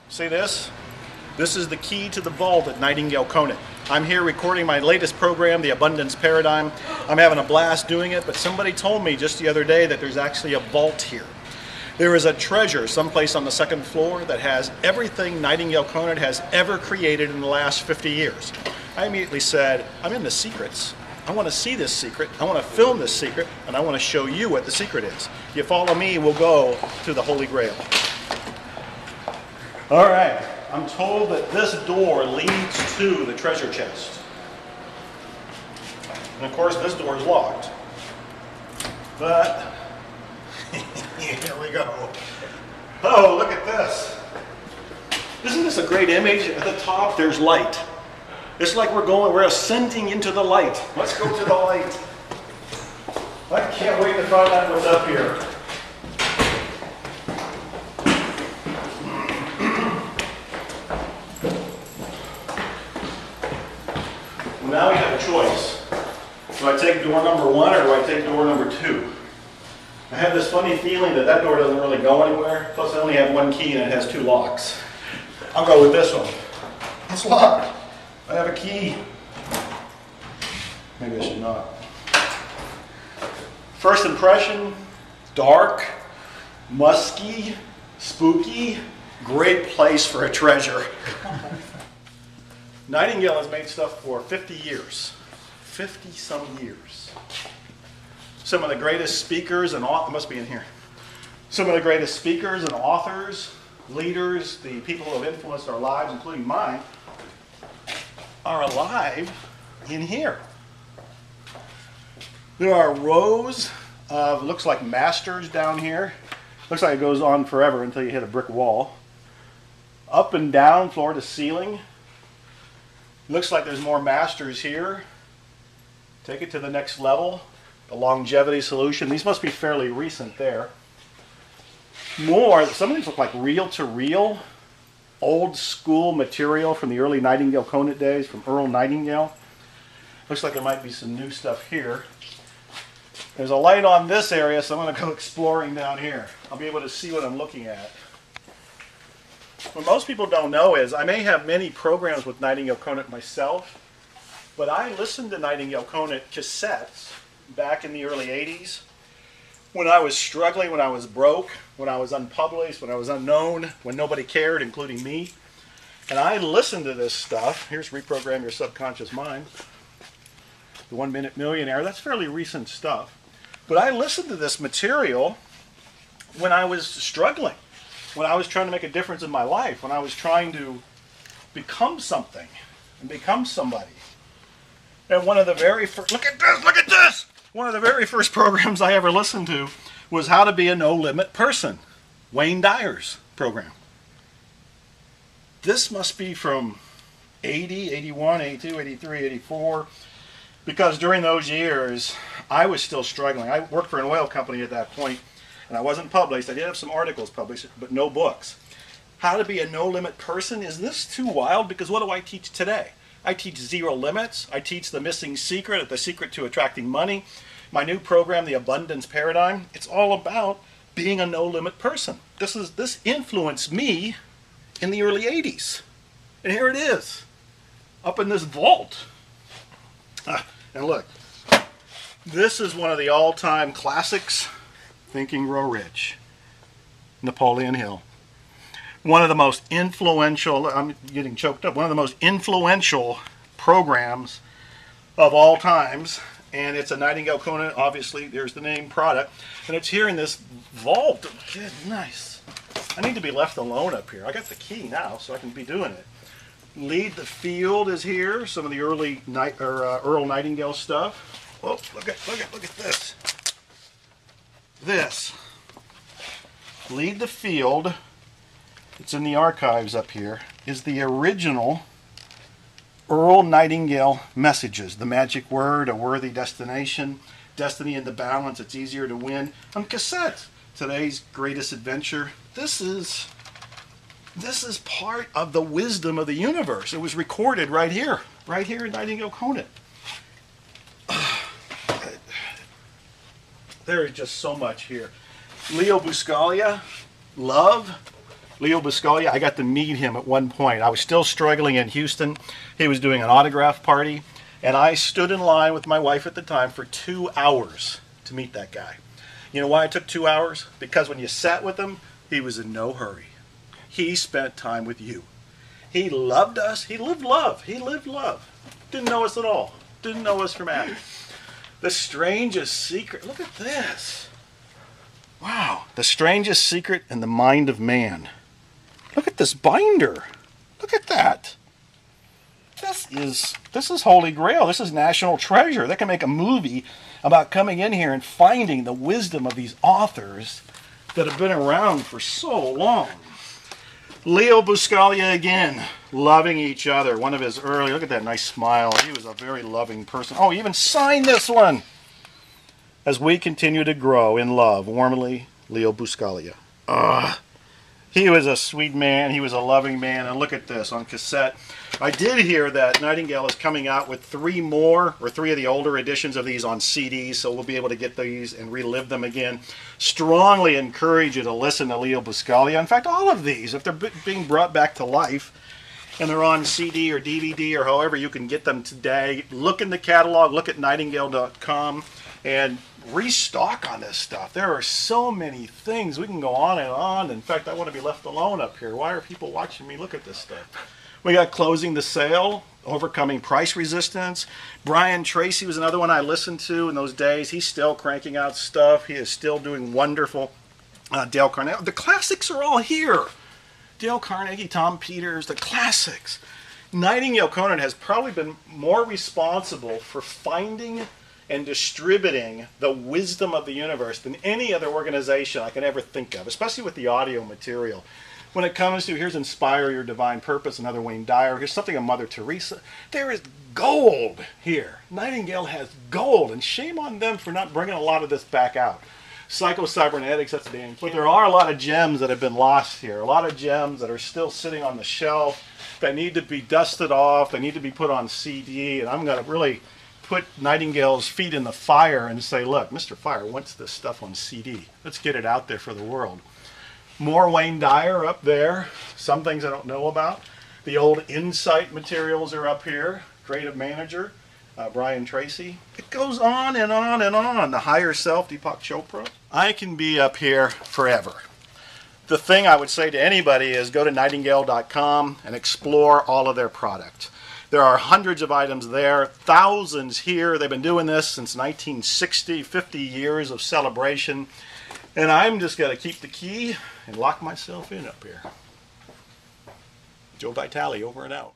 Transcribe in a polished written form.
See this? This is the key to the vault at Nightingale-Conant. I'm here recording my latest program, The Abundance Paradigm. I'm having a blast doing it, but somebody told me just the other day that there's actually a vault here. There is a treasure someplace on the second floor that has everything Nightingale-Conant has ever created in the last 50 years. I immediately said, I'm in the secrets. I want to see this secret, I want to film this secret, and I want to show you what the secret is. If you follow me, we'll go to the Holy Grail. All right, I'm told that this door leads to the treasure chest. And of course, this door is locked. But, here we go. Oh, look at this. Isn't this a great image? At the top, there's light. It's like we're ascending into the light. Let's go to the light. I can't wait to find out what's up here. Well, now we have a choice. Do I take door number 1 or do I take door number 2? I have this funny feeling that that door doesn't really go anywhere. Plus I only have 1 key and it has 2 locks. I'll go with this one. It's locked. I have a key. Maybe I should not. First impression, dark, musky, spooky, great place for a treasure. Nightingale has made stuff for 50 years. 50 some years. Some of the greatest speakers and authors, must be in here. Some of the greatest speakers and authors, leaders, the people who have influenced our lives, including mine, are alive in here. There are rows of, looks like masters down here. Looks like it goes on forever until you hit a brick wall. Up and down, floor to ceiling. Looks like there's more masters here. Take it to the next level. The longevity solution. These must be fairly recent there. More, some of these look like reel-to-reel. Old school material from the early Nightingale-Conant days, from Earl Nightingale. Looks like there might be some new stuff here. There's a light on this area, so I'm going to go exploring down here. I'll be able to see what I'm looking at. What most people don't know is I may have many programs with Nightingale-Conant myself, but I listened to Nightingale-Conant cassettes back in the early 80s. When I was struggling, when I was broke, when I was unpublished, when I was unknown, when nobody cared, including me. And I listened to this stuff. Here's Reprogram Your Subconscious Mind. The 1 Minute Millionaire. That's fairly recent stuff. But I listened to this material when I was struggling, when I was trying to make a difference in my life, when I was trying to become something and become somebody. And one of the very first, look at this! One of the very first programs I ever listened to was How to Be a No-Limit Person, Wayne Dyer's program. This must be from 80, 81, 82, 83, 84, because during those years, I was still struggling. I worked for an oil company at that point, and I wasn't published. I did have some articles published, but no books. How to Be a No-Limit Person, is this too wild? Because what do I teach today? I teach zero limits. I teach the missing secret, the secret to attracting money. My new program, The Abundance Paradigm, it's all about being a no-limit person. This influenced me in the early 80s. And here it is, up in this vault. And look, this is one of the all-time classics, Think and Grow Rich, Napoleon Hill. One of the most influential, I'm getting choked up, one of the most influential programs of all times. And it's a Nightingale-Conant, obviously, there's the name product. And it's here in this vault. Good, nice. I need to be left alone up here. I got the key now, so I can be doing it. Lead the Field is here, some of the early Earl Nightingale stuff. Oh, look at this. This. Lead the Field. It's in the archives up here, is the original Earl Nightingale messages. The magic word, a worthy destination, destiny in the balance, it's easier to win. On cassette, today's greatest adventure. This is part of the wisdom of the universe. It was recorded right here in Nightingale-Conant. There is just so much here. Leo Buscaglia, love. Leo Buscaglia, I got to meet him at one point. I was still struggling in Houston. He was doing an autograph party, and I stood in line with my wife at the time for 2 hours to meet that guy. You know why it took 2 hours? Because when you sat with him, he was in no hurry. He spent time with you. He loved us. He lived love. He lived love. Didn't know us at all. Didn't know us from Adam. The strangest secret. Look at this. Wow. The strangest secret in the mind of man. Look at this binder. Look at that. This is Holy Grail. This is national treasure. They can make a movie about coming in here and finding the wisdom of these authors that have been around for so long. Leo Buscaglia again, loving each other. One of his early, look at that nice smile. He was a very loving person. Oh, he even signed this one. As we continue to grow in love, warmly, Leo Buscaglia. He was a sweet man. He was a loving man. And look at this on cassette. I did hear that Nightingale is coming out with 3 of the older editions of these on CDs, so we'll be able to get these and relive them again. Strongly encourage you to listen to Leo Buscaglia. In fact, all of these, if they're being brought back to life and they're on CD or DVD or however you can get them today, look in the catalog, look at Nightingale.com, and restock on this stuff. There are so many things. We can go on and on. In fact, I want to be left alone up here. Why are people watching me look at this stuff? We got Closing the Sale, Overcoming Price Resistance. Brian Tracy was another one I listened to in those days. He's still cranking out stuff. He is still doing wonderful. Dale Carnegie. The classics are all here. Dale Carnegie, Tom Peters, the classics. Nightingale-Conant has probably been more responsible for finding and distributing the wisdom of the universe than any other organization I can ever think of, especially with the audio material. When it comes to, here's Inspire Your Divine Purpose, another Wayne Dyer, here's something of Mother Teresa. There is gold here. Nightingale has gold, and shame on them for not bringing a lot of this back out. Psycho-Cybernetics, that's Dan. But there are a lot of gems that have been lost here, a lot of gems that are still sitting on the shelf that need to be dusted off, they need to be put on CD, and I'm going to really put Nightingale's feet in the fire and say, look, Mr. Fire wants this stuff on CD. Let's get it out there for the world. More Wayne Dyer up there. Some things I don't know about. The old Insight materials are up here. Creative Manager, Brian Tracy. It goes on and on and on. The Higher Self, Deepak Chopra. I can be up here forever. The thing I would say to anybody is go to Nightingale.com and explore all of their product. There are hundreds of items there, thousands here. They've been doing this since 1960, 50 years of celebration. And I'm just going to keep the key and lock myself in up here. Joe Vitale, over and out.